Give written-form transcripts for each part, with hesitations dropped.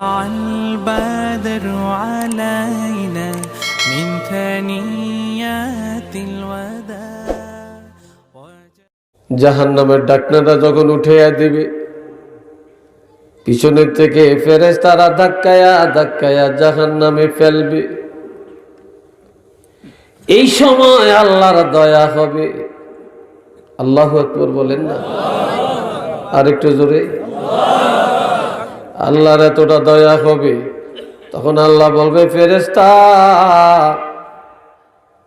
البدر علينا من ثنيات الوداع জাহান্নামের ডাকনাটা যখন উঠাইয়া দিবে, পিছনের থেকে ফেরেশতারা ধাক্কায়া ধাক্কায়া জাহান্নামে ফেলবে। এই সময় আল্লাহর দয়া হবে। আল্লাহু আকবার বলেন না, আর একটু জোরে। আল্লাহর এতটা দয়া হবে, তখন আল্লাহ বলবে, ফেরেশতা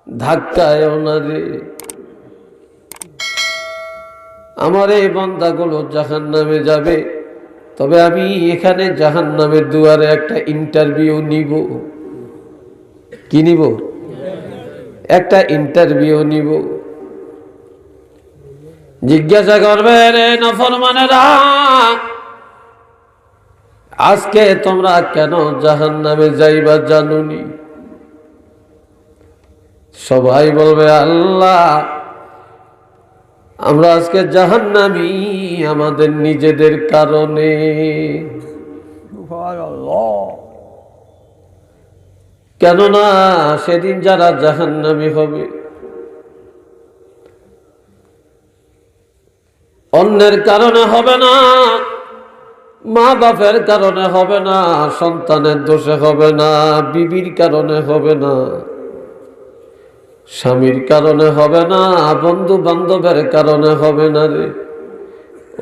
ধাক্কায় না রে, আমার এই বান্দাগুলো জাহান্নামে যাবে, তবে আমি এখানে জাহান্নামের দুয়ারে একটা ইন্টারভিউ নিব। কি নিব? একটা ইন্টারভিউ নিব। জিজ্ঞাসা করবে, রে নাফরমানেরা, আজকে তোমরা কেন জাহান্নামে যাইবা জানুনি? সবাই বলবে, আল্লাহ, আমরা আজকে জাহান্নামী আমাদের নিজেদের কারণে। কেননা সেদিন যারা জাহান্নামী হবে, অন্যের কারণে হবে না, মা বাপের কারণে হবে না, সন্তানের দোষে হবে না, বিবির কারণে হবে না, স্বামীর কারণে হবে না, বন্ধু বান্ধবের কারণে হবে না রে।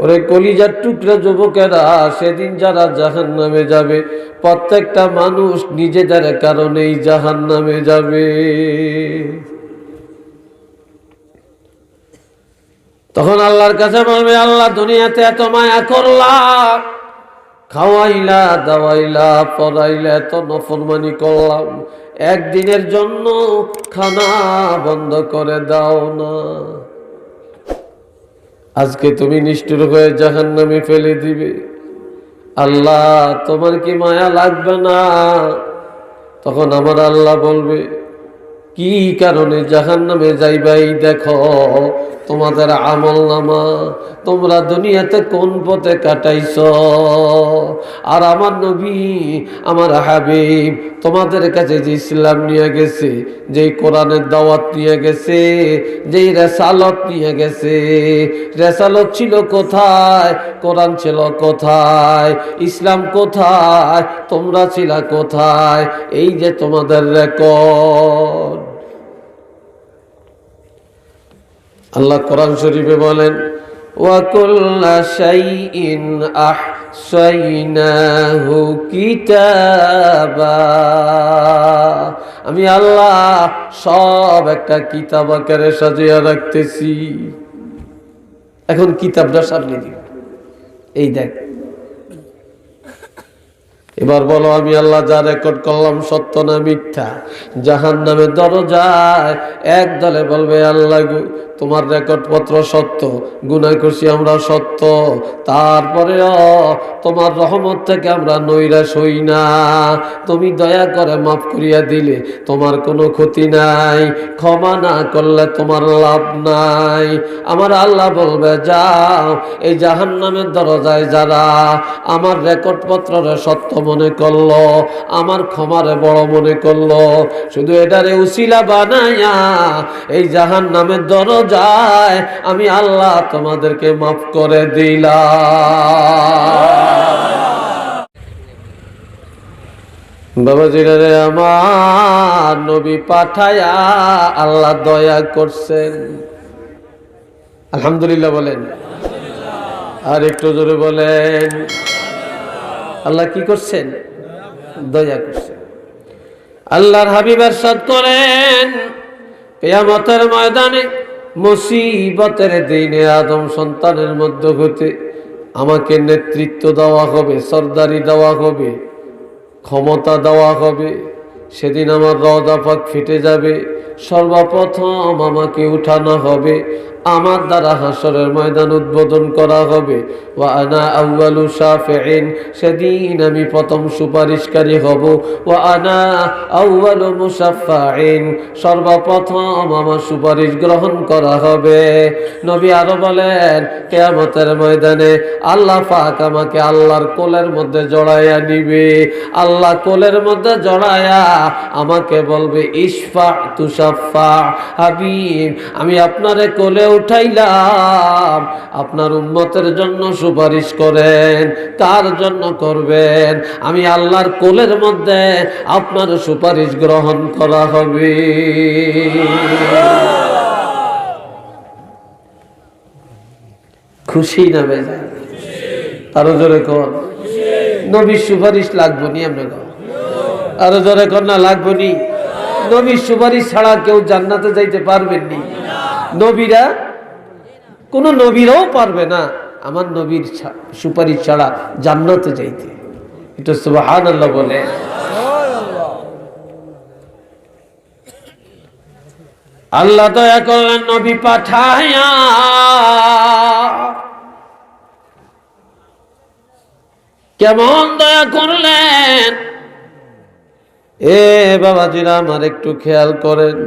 ওরে কলিজার টুকরা যুবকেরা, সেদিন যারা জাহান্নামে যাবে, প্রত্যেকটা মানুষ নিজেদের কারণেই জাহান্নামে যাবে। তখন আল্লাহর কাছে বলবে, আল্লাহ, দুনিয়াতে এত মায়া করলা, খাওয়াইলা দাওয়াইলা পড়াইলা, এত নফরমানি করলাম, একদিনের জন্য খানা বন্ধ করে দাও না। আজকে তুমি নিষ্ঠুর হয়ে জাহান্নামে ফেলে দিবে। আল্লাহ, তোমার কি মায়া লাগবে না? তখন আমার আল্লাহ বলবে, কি কারণে জাহান্নামে যাইবাই দেখো তোমাদের আমলনামা, তোমরা দুনিয়াতে কোন পথে কাটাইছ। আর আমার নবী, আমার হাবিব তোমাদের কাছে যে ইসলাম নিয়ে গেছে, যেই কোরআনের দাওয়াত নিয়ে গেছে, যেই রেসালত নিয়ে গেছে, রেসালত ছিল কোথায়? কোরআন ছিল কোথায়? ইসলাম কোথায়? তোমরা ছিলা কোথায়? এই যে তোমাদের রেকর্ড। আল্লাহ কোরআন শরীফে বলেন, ওয়াকুল্লা শাইইন আহসাইনাহু কিতাবা। আমি আল্লাহ সব একটা কিতাব আকারে সাজিয়ে রাখতেছি। এখন কিতাবটা সামনে দিই, এই দেখ। এবার বলো, আমি আল্লাহ যা রেকর্ড করলাম সত্য না মিথ্যা? জাহান্নামের দরজায় এক দলে বলবে, আল্লাহ গো, তোমার রেকর্ড পত্র সত্য, গুনাহ করছি আমরা সত্য, তারপরেও তোমার রহমত থেকে আমরা নৈরাশ হই না। তুমি দয়া করে মাফ করিয়া দিলে তোমার কোনো ক্ষতি নাই, ক্ষমা না করলে তোমার লাভ নাই। আমার আল্লাহ বলবে, যাও, এই জাহান্নামের দরজায় যারা আমার রেকর্ড পত্ররে সত্য মনে করলো, আমার ক্ষমারে বড় মনে করলো, শুধু এটারে উসিলা বানাইয়া এই জাহান্নামের দরজায় আমি আল্লাহ তোমাদেরকে মাফ করে দিলাম। বাবাজিরা রে, আমার নবী পাঠায়া আল্লাহ দয়া করছেন। আলহামদুলিল্লাহ বলেন, আর একটু জোরে বলেন। আল্লাহ কি করছেন? দয়া করছেন। আল্লাহর হাবিব ইরশাদ করেন, কিয়ামতের ময়দানে মুসিবতের দিনে আদম সন্তানের মধ্য হতে আমাকে নেতৃত্ব দেওয়া হবে, সরদারি দেওয়া হবে, ক্ষমতা দেওয়া হবে। সেদিন আমার রওজা পাক ফেটে যাবে, সর্বপ্রথম আমাকে উঠানো হবে, আমার দ্বারা হাসরের ময়দান উদ্বোধন করা হবে। ওয়া আনা আউয়ালু শাফিঈন, সেদিন আমি প্রথম সুপারিশকারী হব। ওয়া আনা আউয়ালু মুশাফফাঈন, সর্বপ্রথম আমার সুপারিশ গ্রহণ করা হবে। নবী আরো বলেন, কিয়ামতের ময়দানে আল্লাহ পাক আমাকে আল্লাহর কোলের মধ্যে জড়াইয়া নিবে। আল্লাহ কোলের মধ্যে জড়াইয়া আমাকে বলবে, ইশফা তুশাফা হাবিব, আমি আপনারে কোলে উঠাইলাম, আপনার উম্মতের জন্য সুপারিশ করেন। কার জন্য করবেন? আমি আল্লাহর কোলের মধ্যে আপনার সুপারিশ গ্রহণ করা হবে। খুশি না বেজার? আরো জোরে কর। নবীর সুপারিশ লাগবো নি? আমরা আরো জোরে কর না, লাগবো নি? নবীর সুপারিশ ছাড়া কেউ জান্নাতে যাইতে পারবেন নি। নবীরা, কোন নবীরাও পারবে না আমার নবীর সুপারিশ ছাড়া জান্নাতে যাইতে। এটা সুবহানাল্লাহ বলে। আল্লাহ দয়া করলেন নবী পাঠায়া, কেমন দয়া করলেন! এ বাবাজিরা, আমার একটু খেয়াল করেন।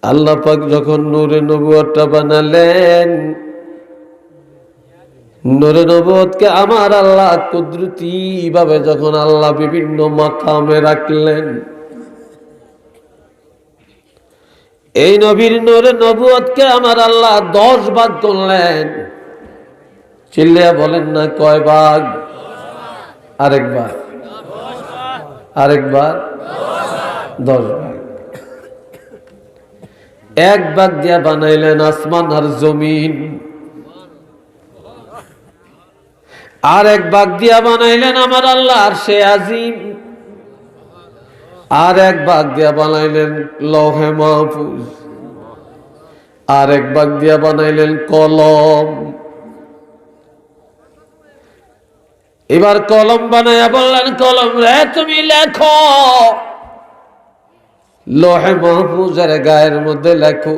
আল্লাহ পাক যখন নূরে নবুয়তটা বানালেন, নূরে নবুয়তকে আমার আল্লাহ কুদরতি ভাবে যখন আল্লাহ বিভিন্ন মাকামে রাখলেন, এই নবীর নূরে নবুয়তকে আমার আল্লাহ 10 ভাগ করলেন। চিল্লিয়া বলেন না, কয় ভাগ? আরেকবার, আরেকবার, 10 ভাগ। এক ভাগ দিয়া বানাইলেন আসমান আর জমিন, আর এক ভাগ দিয়া বানাইলেন আমার আল্লাহ আরশে আজিম, আর এক ভাগ দিয়া বানাইলেন লৌহে মাহফুজ, আর এক ভাগ দিয়া বানাইলেন কলম। এবার কলম বানাইয়া বললেন, কলম রে তুমি লেখো। লৌহে মাহফুজের গায়ের মধ্যে লেখো।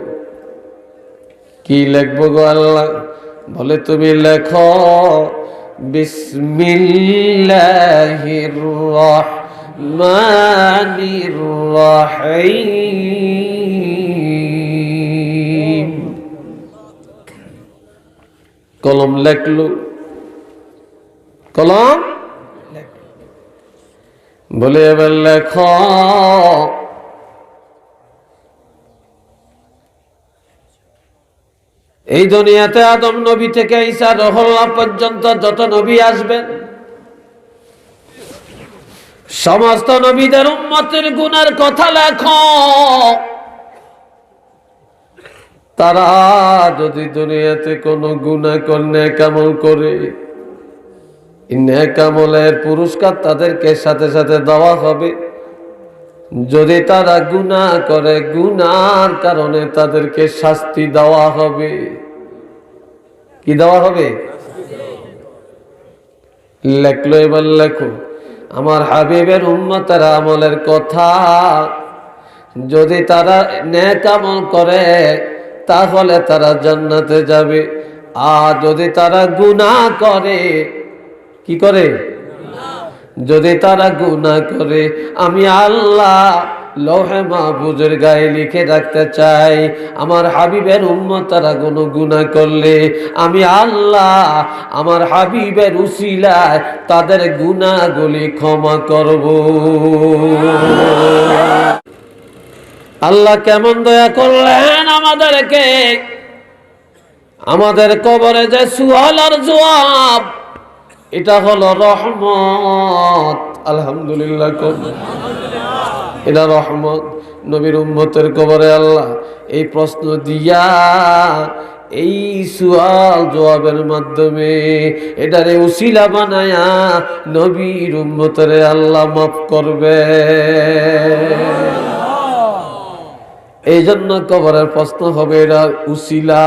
কি লিখবো গো আল্লাহ? বলে তুমি লেখো, বিসমিল্লাহির রাহমানির রাহিম। কলম লেখলো, কলম বলে এবার লেখো, এই দুনিয়াতে আদম নবী থেকে ঈসা রুহুল্লাহ পর্যন্ত যত নবী আসবেন, সমস্ত নবীদের উম্মতের গুনার কথা লেখো। তারা যদি দুনিয়াতে কোনো গুনাহ করে, নেক আমল করে, নেক আমলের পুরস্কার তাদেরকে সাথে সাথে দেওয়া হবে। যদি তারা গুনাহ করে, গুনার কারণে তাদেরকে শাস্তি দেওয়া হবে। কি দেওয়া হবে? লেখলো, এবার লেখো আমার হাবিবের উম্মতের আমলের কথা। যদি তারা নেক আমল করে তাহলে তারা জান্নাতে যাবে, আর যদি তারা গুনাহ করে, কি করে? যদি তারা গুনাহ করে, আমি আল্লাহ লৌহে মাহফুজের গায়ে লিখে রাখতে চাই, আমার হাবিবের উম্মতরা কোনো গুনাহ করলে আমি আল্লাহ আমার হাবিবের উসিলায় তাদের গুনাহগুলি ক্ষমা করব। আল্লাহ কেমন দয়া করলেন আমাদেরকে! আমাদের কবরে যে সুয়াল আর জবাব, এটা হলো রহমত। আলহামদুলিল্লাহ, এটা রহমত। নবীর উম্মতের কবরে আল্লাহ এই প্রশ্ন দিয়া, এই সুয়াল জবাবের মাধ্যমে এটারে উসিলা বানায়া নবীর উম্মতের আল্লাহ মাফ করবে। এই জন্য কবরের প্রশ্ন হবে এটা উসিলা,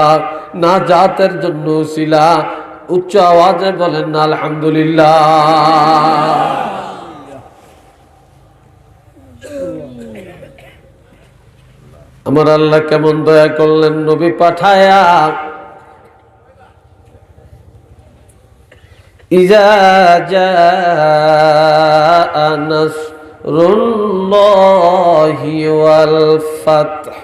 না জাতের জন্য উসিলা। উচ্চ আওয়াজে বলেন না আলহামদুলিল্লাহ। আমার আল্লাহ কেমন দয়া করলেন, নবী পাঠায়া ইজা জাআ নাসরুল্লাহি ওয়াল ফাতহ,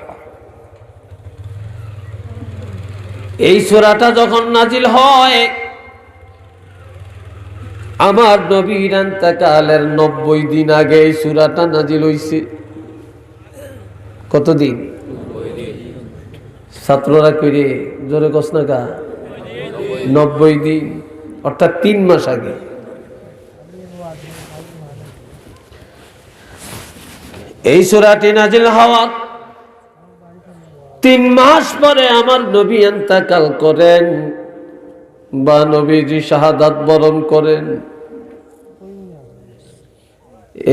এই সূরাটা যখন নাজিল হয় আমার নবীর ইন্তেকালের 90 দিন আগে এই সূরাটা নাজিল হইছে। কতদিন? ছাত্ররা কইরে জোরে কস না কা, 90 দিন, অর্থাৎ 3 মাস আগে। এই সূরাটি নাজিল হওয়া 3 মাস পরে আমার নবী ইন্তেকাল করেন বা নবীজি শাহাদাত বরণ করেন।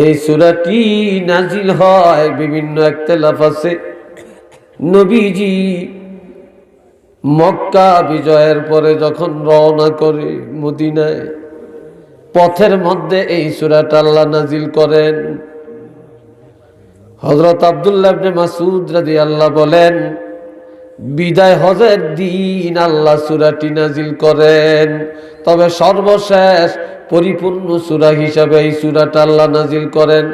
এই সূরাটি নাজিল হয়, বিভিন্ন ইখতিলাফ আছে। নবীজি মক্কা বিজয়ের পরে যখন রওনা করে মদিনায়, পথের মধ্যে এই সূরাটা আল্লাহ নাজিল করেন। হযরত আব্দুল্লাহ ইবনে মাসউদ রাদিয়াল্লাহু বলেন, বিদায় হজের দিন আল্লাহ সূরাটি নাজিল করেন। তবে সর্বশেষ পরিপূর্ণ সূরা হিসাবে এই সূরাটা আল্লাহ নাজিল করেন।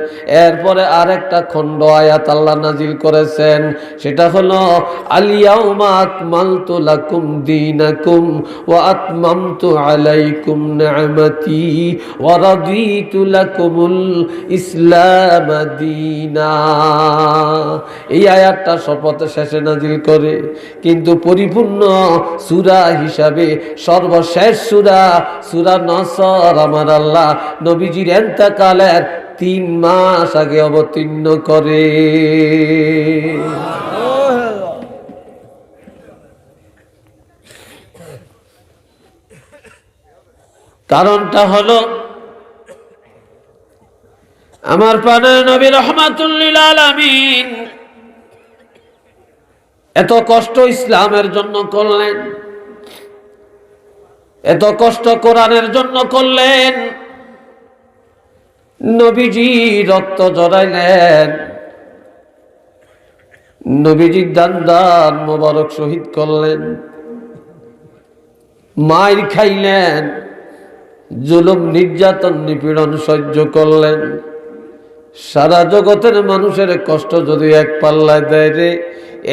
এরপরে আরেকটা খণ্ড আয়াত আল্লাহ নাজিল করেছেন, সেটা হলো আল ইয়াউমা আকমালতু লাকুম দীনাকুম ওয়া আতমামতু আলাইকুম নি'মাতি ওয়া রাদিতু লাকুমুল ইসলাম দীনা। এই আয়াতটা শপথের শেষে নাজিল করে, কিন্তু পরিপূর্ণ সূরা হিসাবে সর্বশেষ সূরা নসর আমার আল্লাহ নবীজির ইন্তেকালের 3 মাস আগে অবতীর্ণ করে। কারণটা হলো আমার প্রাণের নবী রাহমাতুল লিল আলামিন এত কষ্ট ইসলামের জন্য করলেন, এত কষ্ট কোরআনের জন্য করলেন। নবীজি রক্ত জড়াইলেন, নবীজির দান মোবারক শহীদ করলেন, মাইর খাইলেন, জুলুম নির্যাতন নিপীড়ন সহ্য করলেন। সারা জগতের মানুষের কষ্ট যদি এক পাল্লায় দেয় রে,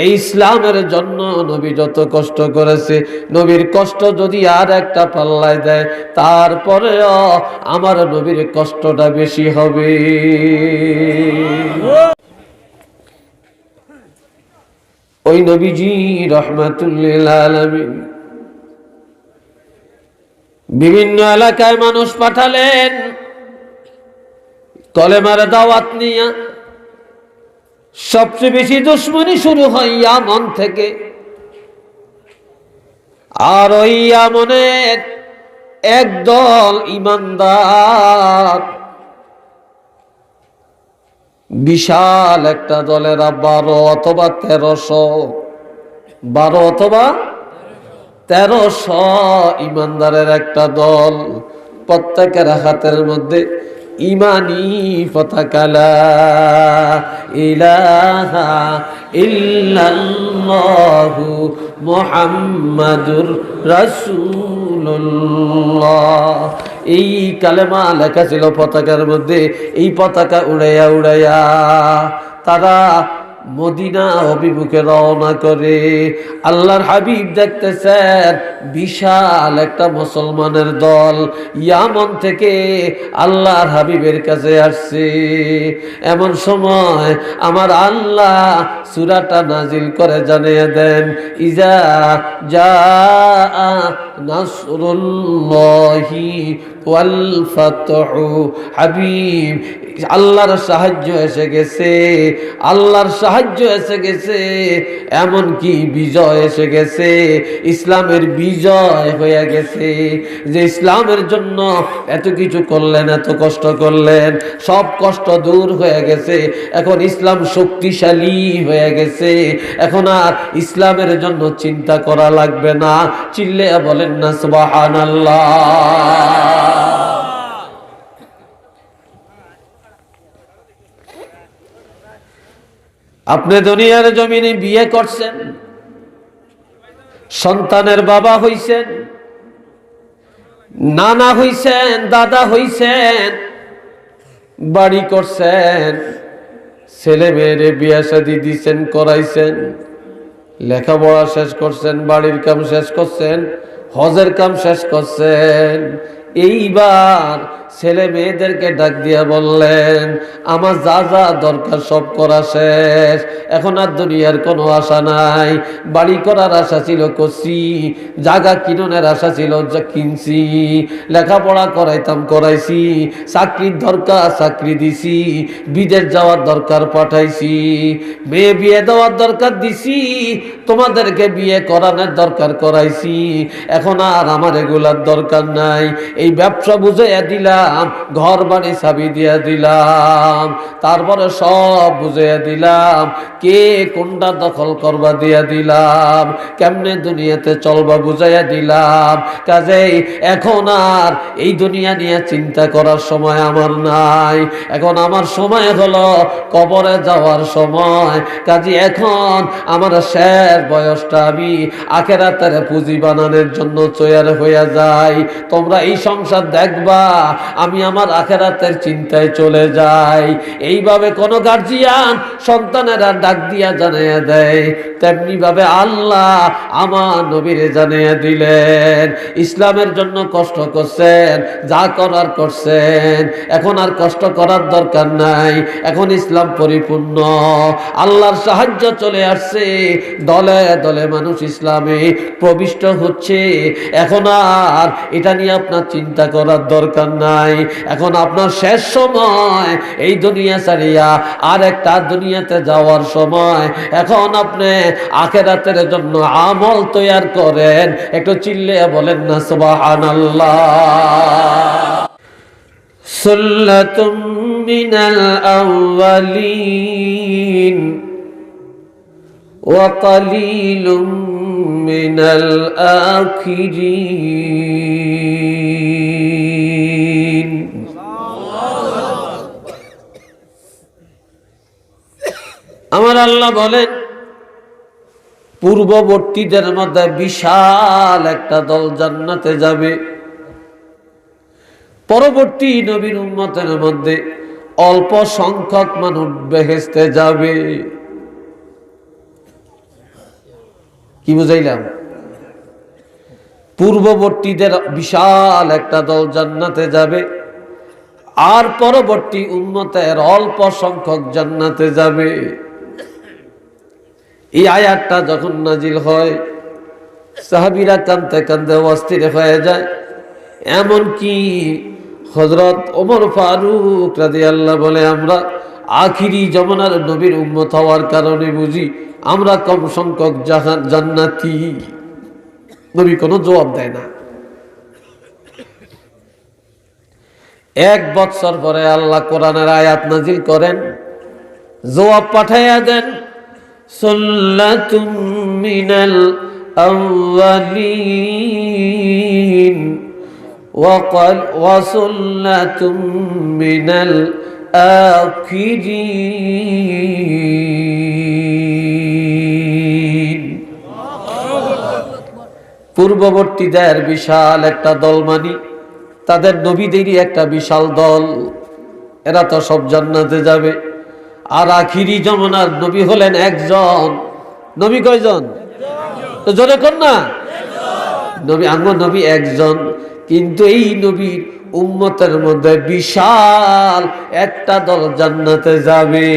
এই ইসলামের জন্য নবী যত কষ্ট করেছে, নবীর কষ্ট যদি আর একটা পাল্লায় দেয়, তারপরেও আমার নবীর কষ্টটা বেশি হবে। ওই নবীজি রাহমাতুল লিল আলামিন বিভিন্ন এলাকায় মানুষ পাঠালেন কলেমার দাওয়াত নিয়ে। সবচেয়ে বেশি দুশ্মনী শুরু হয় ইয়ামন থেকে। আর ওই ইয়ামনের একদল ইমানদার বিশাল একটা দলেরা 12 অথবা 1300 ইমানদারের একটা দল, প্রত্যেকের হাতের মধ্যে ইমানি পতাকা, লা ইলাহা ইল্লাল্লাহু মুহাম্মাদুর রাসূলুল্লাহ, এই কালেমা লেখা ছিল পতাকার মধ্যে। এই পতাকা উড়াইয়া উড়াইয়া তারা মদিনা অভিমুখে রওনা করে। আল্লাহর হাবিব দেখতেছেন বিশাল একটা মুসলমানের দল ইয়ামন থেকে আল্লাহর হাবিবের কাছে আসছে। এমন সময় আমার আল্লাহ সূরাটা নাজিল করে জানিয়ে দেন, ইজা জাআ নাসরুল্লাহি ওয়াল ফাতহু। হাবিব, আল্লাহর সাহায্য এসে গেছে, আল্লাহর সাহায্য এসে গেছে, এমন কি বিজয় এসে গেছে, ইসলামের বিজয় হয়ে গেছে। যে ইসলামের জন্য এত কিছু করলেন, এত কষ্ট করলেন, সব কষ্ট দূর হয়ে গেছে। এখন ইসলাম শক্তিশালী হয়ে গেছে, এখন আর ইসলামের জন্য চিন্তা করা লাগবে না। চিল্লে বলেন না সুবহানাল্লাহ। আপনি দুনিয়ার জমিনে বিয়ে করছেন, সন্তানের বাবা হইছেন, নানা হইছেন, দাদা হইছেন, বাড়ি করছেন, ছেলে মেয়েরে বিয়ে শাদী দিছেন, করাইছেন, লেখাপড়া শেষ করছেন, বাড়ির কাম শেষ করছেন, হজের কাম শেষ করছেন। এইবার ছেলে মেয়েদেরকে ডাক দিয়া বললেন, আমার যা যা দরকার সব করা শেষ, এখন আর দুনিয়ার কোনো আশা নাই। বাড়ি করার আশা ছিল, করছি, জায়গা কিননের আশা ছিল, যা কিনছি, লেখাপড়া করাইতাম, করাইছি, চাকরির দরকার চাকরি দিছি, বিদেশ যাওয়ার দরকার পাঠাইছি, মেয়ে বিয়ে দেওয়ার দরকার দিছি, তোমাদেরকে বিয়ে করানোর দরকার করাইছি, এখন আর আমার এগুলার দরকার নাই। এই ব্যবসা বুঝাইয়া দিলাম, ঘর বাড়ি চাবি দিয়া দিলাম, তারপরে সব বুঝাইয়া দিলাম, কে কোনটা দখল করবা দিয়া দিলাম, কেমনে দুনিয়াতে চলবা বুঝাইয়া দিলাম। কাজেই এখন আর এই দুনিয়া নিয়ে চিন্তা করার সময় আমার নাই, এখন আমার সময় হলো কবরে যাওয়ার সময়। কাজে এখন আমার শেষ বয়সটা আমি আখিরাতের পুঁজি বানানোর জন্য তৈয়ার হইয়া যাই। তোমরা এই সংসার দেখবা, আমি আমার আখিরাতের চিন্তায় চলে যাই। এইভাবে কোন গার্জিয়ান সন্তানেরা ডাক দিয়া জানাইয়া দেয়, তেমনি ভাবে আল্লাহ আমার নবীরে জানাইয়া দিলেন। ইসলামের জন্য কষ্ট করছেন, যা করার করছেন, এখন আর কষ্ট করার দরকার নাই, এখন ইসলাম পরিপূর্ণ, আল্লাহর সাহায্য চলে আসছে, দলে দলে মানুষ ইসলামে প্রবিষ্ট হচ্ছে। এখন আর এটা নিয়ে আপনার চিন্তা করার দরকার নাই। এখন আপনার শেষ সময়, এই দুনিয়া ছাড়িয়া আর একটা দুনিয়াতে যাওয়ার সময়। এখন আপনি আখিরাতের জন্য আমল তৈয়ার করেন। একটু চিল্লিয়ে বলেন না সুবহানাল্লাহ। সুল্লাতুম মিনাল আউয়ালিন ওয়া কালিলুম মিনাল আখিরিন। আমার আল্লাহ বলেন, পূর্ববর্তীদের মধ্যে বিশাল একটা দল জান্নাতে যাবে, পরবর্তী নবীর উম্মতের মধ্যে অল্প সংখ্যক মানুষ বেহেশতে যাবে। কি বুঝাইলাম? পূর্ববর্তীদের বিশাল একটা দল জান্নাতে যাবে, আর পরবর্তী উম্মতের অল্প সংখ্যক জান্নাতে যাবে। এই আয়াতটা যখন নাজিল হয়, সাহাবীরা কাঁদতে কাঁদতে অস্থির হয়ে যায়। এমনকি হযরত ওমর ফারুক রাদিয়াল্লাহু বলে, আমরা আখিরি জামানার নবীর উম্মত হওয়ার কারণে বুঝি আমরা কম সংখ্যক জান্নাতি। নবী কোনো জবাব দেয় না। 1 বছর পরে আল্লাহ কোরআনের আয়াত নাজিল করেন, জবাব পাঠাইয়া দেন, সুল্লাতুম মিনাল আউয়ালিন ওয়া সুল্লাতুম মিনাল আখিরিন। পূর্ববর্তীদের বিশাল একটা দল মানি, তাদের নবীদেরই একটা বিশাল দল, এরা তো সব জান্নাতে যাবে। আর আখিরি জামানার নবী হলেন একজন। নবী কয়জন? তো জোরে কর না। নবী, আমার নবী একজন, কিন্তু এই নবীর উম্মতের মধ্যে বিশাল একটা দল জান্নাতে যাবে।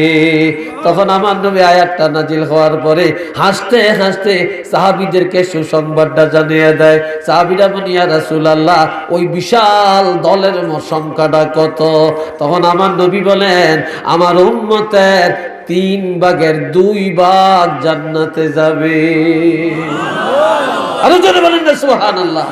তখন আমার নবী আয়াতটা নাজিল হওয়ার পরে হাসতে হাসতে সাহাবীদেরকে সুসংবাদটা জানিয়ে দেয়। সাহাবীরা বলে, ইয়া রাসূলুল্লাহ, ওই বিশাল দলের সংখ্যাটা কত? তখন আমার নবী বলেন, আমার উম্মতের 3 ভাগের 2 ভাগ জান্নাতে যাবে। আরো জোরে বলেন না সুবহানাল্লাহ।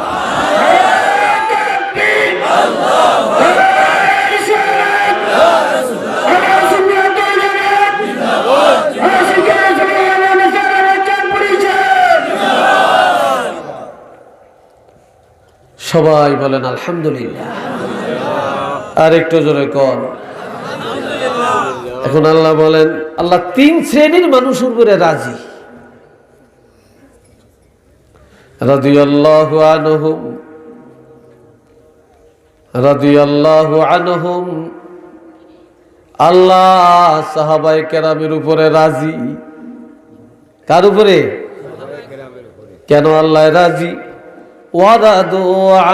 সবাই বলেন আলহামদুলিল্লাহ। আর একটু জোরে কর। এখন আল্লাহ বলেন, আল্লাহ তিন শ্রেণীর মানুষের উপরে রাজি। রাদিয়াল্লাহু আনহুম, রাদিয়াল্লাহু আনহুম, আল্লাহ সাহাবায়ে কেরামের উপরে রাজি। কার উপরে? কেন আল্লাহ রাজি? ওয়ারাদু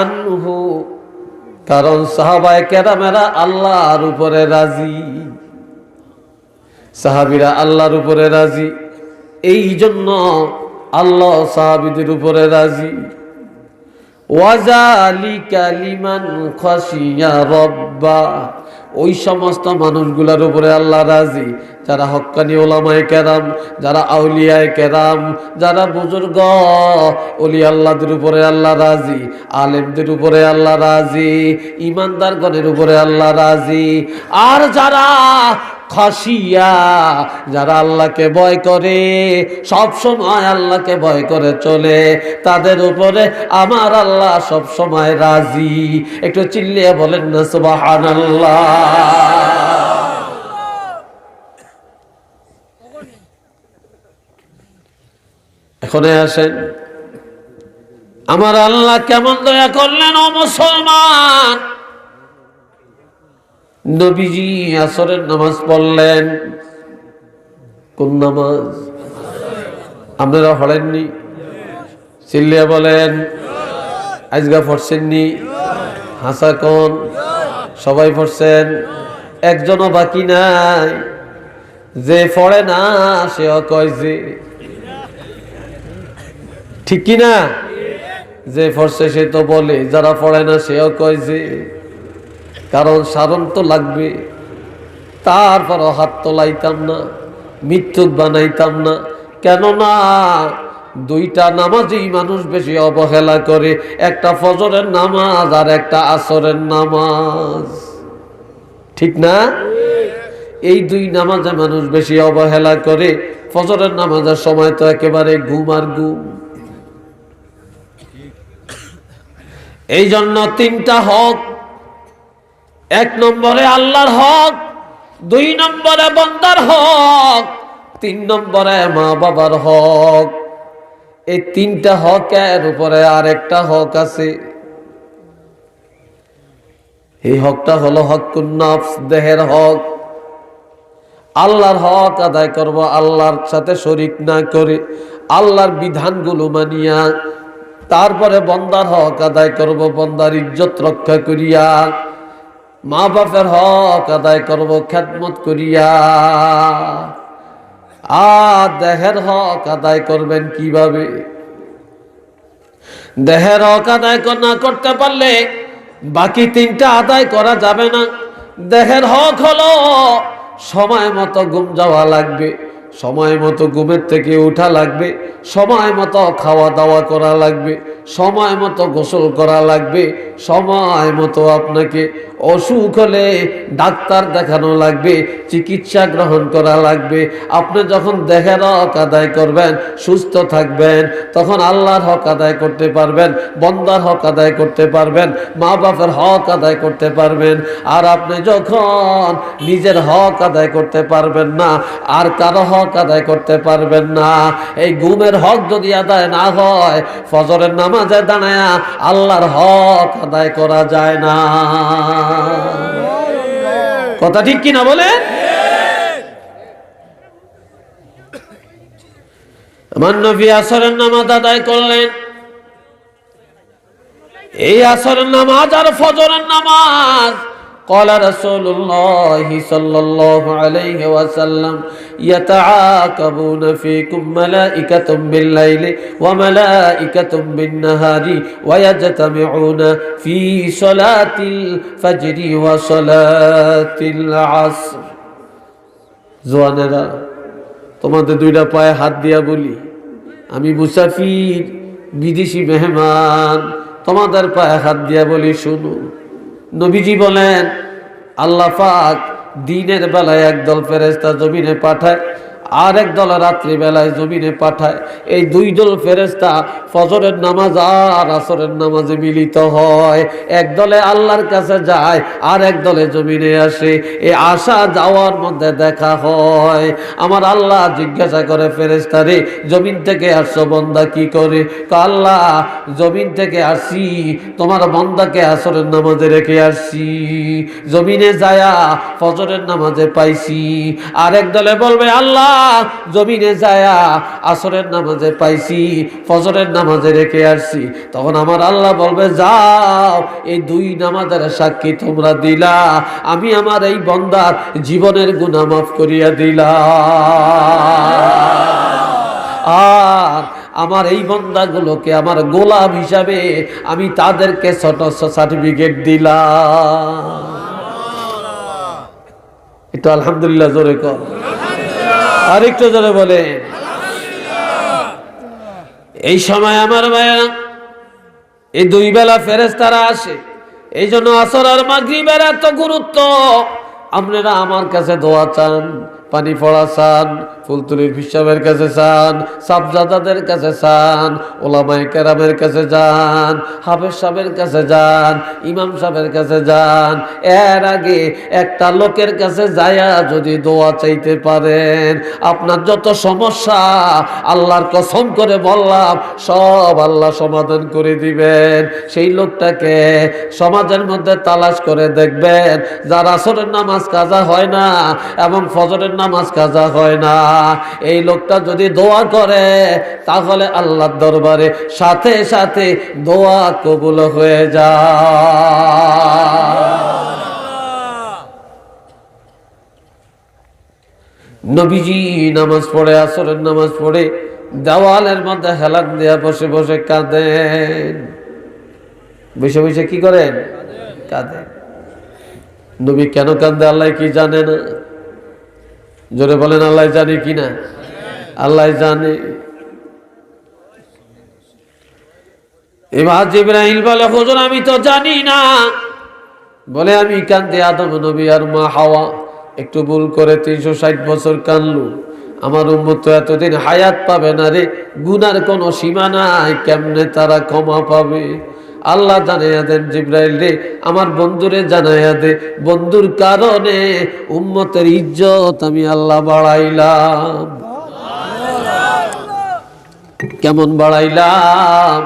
আনহু, কারণ সাহাবায়ে কেরামেরা আল্লাহর উপরে রাজি। সাহাবীরা আল্লাহর উপরে রাজি, এই জন্য আল্লাহ সাহাবীদের উপরে রাজি। ওয়াজালিকা লিমান খাশিয়া রাব্বা, ওই সমস্ত মানুষগুলোর উপরে আল্লাহ রাজি যারা হক্কানি ওলামায়ে কেরাম, যারা আউলিয়ায়ে কেরাম, যারা বুজুর্গ ওলি আল্লাহদের উপরে আল্লাহ রাজি, আলেমদের উপরে আল্লাহ রাজি, ইমানদারগণের উপরে আল্লাহ রাজি। আর যারা খাশিয়া, যারা আল্লাহকে ভয় করে, সব সময় আল্লাহকে ভয় করে চলে, তাদের উপরে আমার আল্লাহ সব সময় রাজি। একটু চিল্লিয়ে বলেন না সুবহানাল্লাহ। এখন আসেন, আমার আল্লাহ কেমন দয়া করলেন ও মুসলমান। নবীজি আসরের নামাজ পড়লেন। কোন নামাজ? আপনারা পড়েননি? চিল্লিয়া বলেন। আজগা পড়ছেননি? হাসা কোন? সবাই পড়ছেন, একজনও বাকি নাই। যে পড়ে না সেও কয় যে, ঠিক কিনা? যে পড়ছে সে তো বলে, যারা পড়ে না সেও কয় যে। কারণ সারণ তো লাগবে, তারপরও হাত তোলাইতাম না, মৃত্যুক বানাইতাম না। কেননা দুইটা নামাজই মানুষ বেশি অবহেলা করে, একটা ফজরের নামাজ আর একটা আসরের নামাজ, ঠিক না? এই দুই নামাজে মানুষ বেশি অবহেলা করে। ফজরের নামাজের সময় তো একেবারে ঘুম আর ঘুম। এই জন্য তিনটা হক, এক নম্বরে আল্লাহর হক, দুই নম্বরে বান্দার হক, তিন নম্বরে মা বাবার হক। এই তিনটা হকের উপরে আরেকটা হক আছে। এই হকটা হলো হকুন নফস, দেহের হক। আল্লাহর হক আদায় করব আল্লাহর সাথে শরীক না করে, আল্লাহর বিধানগুলো মানিয়া। তারপরে বান্দার হক আদায় করব বান্দার ইজ্জত রক্ষা করিয়া। মা বাপের হক আদায় করব খেদমত করিয়া। আর দেহের হক আদায় করবেন কিভাবে? দেহের হক আদায় না করতে পারলে বাকি তিনটা আদায় করা যাবে না। দেহের হক হলো সময় মতো ঘুম যাওয়া লাগবে, সময় মতো ঘুমের থেকে উঠা লাগবে, সময় মতো খাওয়া দাওয়া করা লাগবে, সময় মতো গোসল করা লাগবে, সময় মতো আপনাকে অসুখ হলে ডাক্তার দেখানো লাগবে, চিকিৎসা গ্রহণ করা লাগবে। আপনি যখন দেহের হক আদায় করবেন, সুস্থ থাকবেন, তখন আল্লাহর হক আদায় করতে পারবেন, বান্দার হক আদায় করতে পারবেন, মা বাপের হক আদায় করতে পারবেন। আর আপনি যখন নিজের হক আদায় করতে পারবেন না, আর কারো হক আদায় করতে পারবেন না। এই ঘুমের হক যদি আদায় না হয়, ফজরের নামাজে দাঁড়ায়া আল্লাহর হক আদায় করা যায় না। কথা ঠিক কিনা বলে? আমার নবী আসরের নামাজ আদায় করলেন। এই আসরের নামাজ আর ফজরের নামাজ, قال رسول الله صلى الله عليه وسلم يتعاقبون فيكم ملائكة بالليل وملائكة بالنهار ويجتمعون في صلاة الفجر وصلاة العصر। জওয়ানেরা, তোমাদের দুইটা পায়ে হাত দিয়া বলি, আমি মুসাফির, বিদেশি মেহমান, তোমাদের পায়ে হাত দিয়া বলি শুনো। নবীজি বলেন, আল্লাহ পাক দিনের বেলায় একদল ফেরেশতা জমিনে পাঠায়, আর এক দল রাত্রিবেলায় জমিনে পাঠায়। এই দুই দল ফেরেশতা ফজরের নামাজ আর আসরের নামাজে মিলিত হয়। এক দলে আল্লাহর কাছে যায়, আর এক দলে জমিনে আসে। এই আসা যাওয়ার মধ্যে দেখা হয়। আমার আল্লাহ জিজ্ঞাসা করে, ফেরেশতারে জমিন থেকে আসছো বান্দা কি করে? আল্লাহ জমিন থেকে আসি, তোমার বান্দাকে আসরের নামাজে রেখে আসছি, জমিনে যায়া ফজরের নামাজে পাইছি। আরেক দলে বলবে, আল্লাহ জমিনে যায়া আসরের নামাজে পাইছি, ফজরের নামাজে রেখে আসছি। তখন আমার আল্লাহ বলবে, যাও, এই দুই নামাজের সাক্ষী তোমরা দিলা, আমি আমার এই বান্দার জীবনের গুনাহ মাফ করিয়া দিলাম। আর আমার এই বান্দাগুলোকে আমার গোলাম হিসাবে আমি তাদেরকে ছোট সার্টিফিকেট দিলাম। একটু আলহামদুলিল্লাহ জোরে কর, আর একটু জোরে বলে। এই সময় আমার ভাইয়া, এই দুই বেলা ফেরেশতারা আসে। এই জন্য আসর আর মাগরিবের এত গুরুত্ব। আপনারা আমার কাছে দোয়া চান, পানি পড়া চান, ফুলতুলির হিসাবের কাছে চান, সাবজাদাদের কাছে চান, ওলামায়ে কেরামের কাছে যান, হাফেজ সাহেবের কাছে যান, ইমাম সাহেবের কাছে যান। এর আগে একটা লোকের কাছে যায়া যদি দোয়া চাইতে পারেন, আপনার যত সমস্যা আল্লাহর কসম করে বললাম সব আল্লাহ সমাধান করে দিবেন। সেই লোকটাকে সমাজের মধ্যে তালাশ করে দেখবেন, যার আসরের নামাজ কাজা হয় না এবং ফজরের নামাজ কাজা হয় না, এই লোকটা যদি দোয়া করে তাহলে আল্লাহর দরবারে সাথে সাথে দোয়া কবুল হয়ে যায়। নবীজি নামাজ পড়ে, আসরের নামাজ পড়ে দেওয়ালের মধ্যে হেলান দেয়া বসে বসে কাঁদেন। বসে বসে কি করেন? কাঁদেন। নবী কেন কাঁদে আল্লাহ কি জানে না? জোরে বলেন, আল্লাহ জানে কি না? আল্লাহ জানে। এবার জিবরাইল বলে, হুজুর আমি তো জানি না। বলে, আমি কাঁদতে আদম নবী আর মা হাওয়া একটু ভুল করে 360 বছর কাঁদলু। আমার উম্মত তো এতদিন হায়াত পাবে না রে, গুনার কোনো সীমা নাই, কেমনে তারা ক্ষমা পাবে? আল্লাহ জানাইয়া দেন, জিবরাইল রে আমার বন্ধুরে জানাইয়া দে, বন্ধুর কারণে উম্মতের ইজ্জত আমি আল্লাহ বাড়াইলাম। কেমন বাড়াইলাম?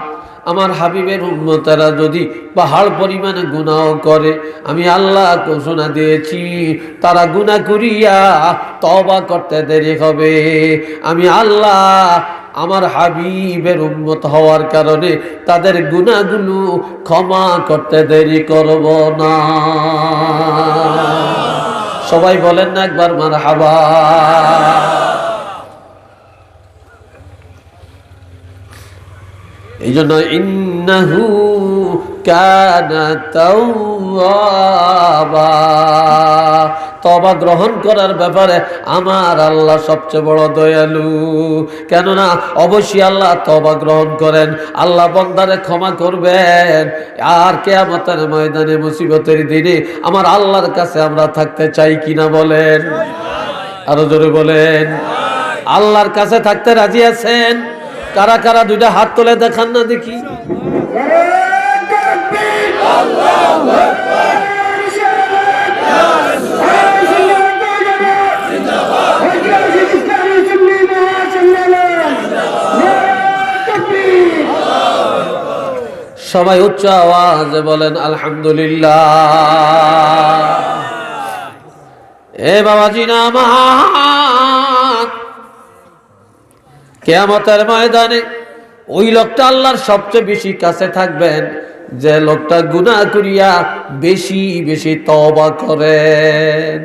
আমার হাবিবের উম্মতেরা যদি পাহাড় পরিমাণে গুনাহ করে, আমি আল্লাহ ঘোষণা দিয়েছি তারা গুনাহ করিয়া তওবা করতে দেরি হবে। আমি আল্লাহ আমার হাবিবের উম্মত হওয়ার কারণে তাদের গুনাহগুলো ক্ষমা করতে দেরি করব না। সবাই বলেন না একবার মারহাবা। এই জন্য ইন্নাহু কানা তাওয়াবা, তওবা গ্রহণ করার ব্যাপারে আমার আল্লাহ সবচেয়ে বড় দয়ালু। কেননা অবশ্যই আল্লাহ তওবা গ্রহণ করেন, আল্লাহ বান্দারে ক্ষমা করবেন। আর কিয়ামতের ময়দানে মুসিবতের দিনে আমার আল্লাহর কাছে আমরা থাকতে চাই কিনা বলেন? আরো জোরে বলেন, আল্লাহর কাছে থাকতে রাজি আছেন? কারা কারা দুইটা হাত তুলে দেখান না দেখি। সবাই উচ্চ আওয়াজে বলেন আলহামদুলিল্লাহ। এ বাবাজি নামাজ, কিয়ামতের ময়দানে ওই লোকটা আল্লাহর সবচেয়ে বেশি কাছে থাকবেন যে লোকটা গুনাহ করিয়া বেশি বেশি তওবা করেন।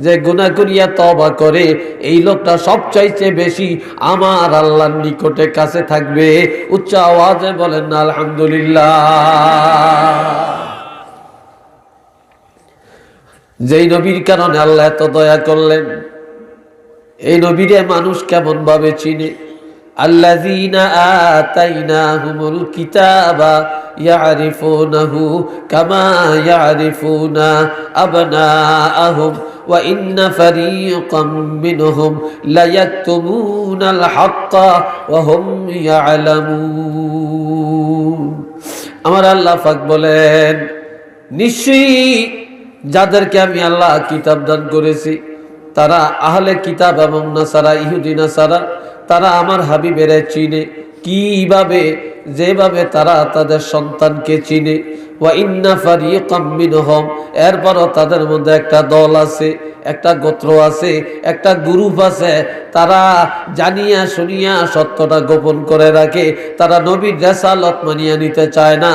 যে গুনাহ করিয়া তওবা করে এই লোকটা সবচাইতে বেশি আমার আল্লাহর নিকটে কাছে থাকবে। উচ্চ আওয়াজে বলেন না আলহামদুলিল্লাহ। যেই নবীর কারণে আল্লাহ এত দয়া করলেন, এই নবীরে মানুষ কেমন ভাবে চিনে? আল্লাযীনা আতাইনাহুমুল কিতাবা ইয়ারিফুনাহু কামা ইয়ারিফুনা আবনাআহুম ওয়া ইন্না ফারীকাম মিনহুম লা ইয়াকতুমুনাল হাক্কা ওয়া হুম ইয়ালামুন। আমার আল্লাহ পাক বলেন, নিশ্চয়ই যাদেরকে আমি আল্লাহ কিতাব দান করেছি তারা আহলে কিতাব এবং নাসারা, ইহুদি নাসারা, তারা আমার হাবিবের চিনে। কিভাবে? যেভাবে তারা তাদের সন্তানকে চিনে। ওয়া ইন্না ফারীকাম মিনহুম, এরপরও তাদের মধ্যে একটা দল আছে, একটা গোত্র আছে, একটা গ্রুপ আছে, তারা জানিয়া শুনিয়া সত্যটা গোপন করে রাখে। তারা নবীর রিসালাত মানিয়ে নিতে চায় না,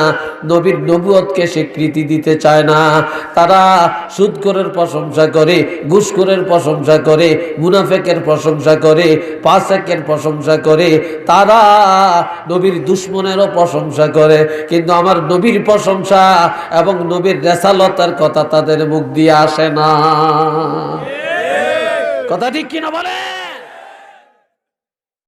নবীর নবুয়তকে স্বীকৃতি দিতে চায় না। তারা সুদখোরের প্রশংসা করে, ঘুষখোরের প্রশংসা করে, মুনাফিকের প্রশংসা করে, ফাসিকের প্রশংসা করে, তারা নবীর দুশমনেরও প্রশংসা করে। কিন্তু আমার নবীর প্রশংসা এবং নবীর রিসালাতের কথা তাদের মুখ দিয়ে আসে না। কথা ঠিক কিনা বলে?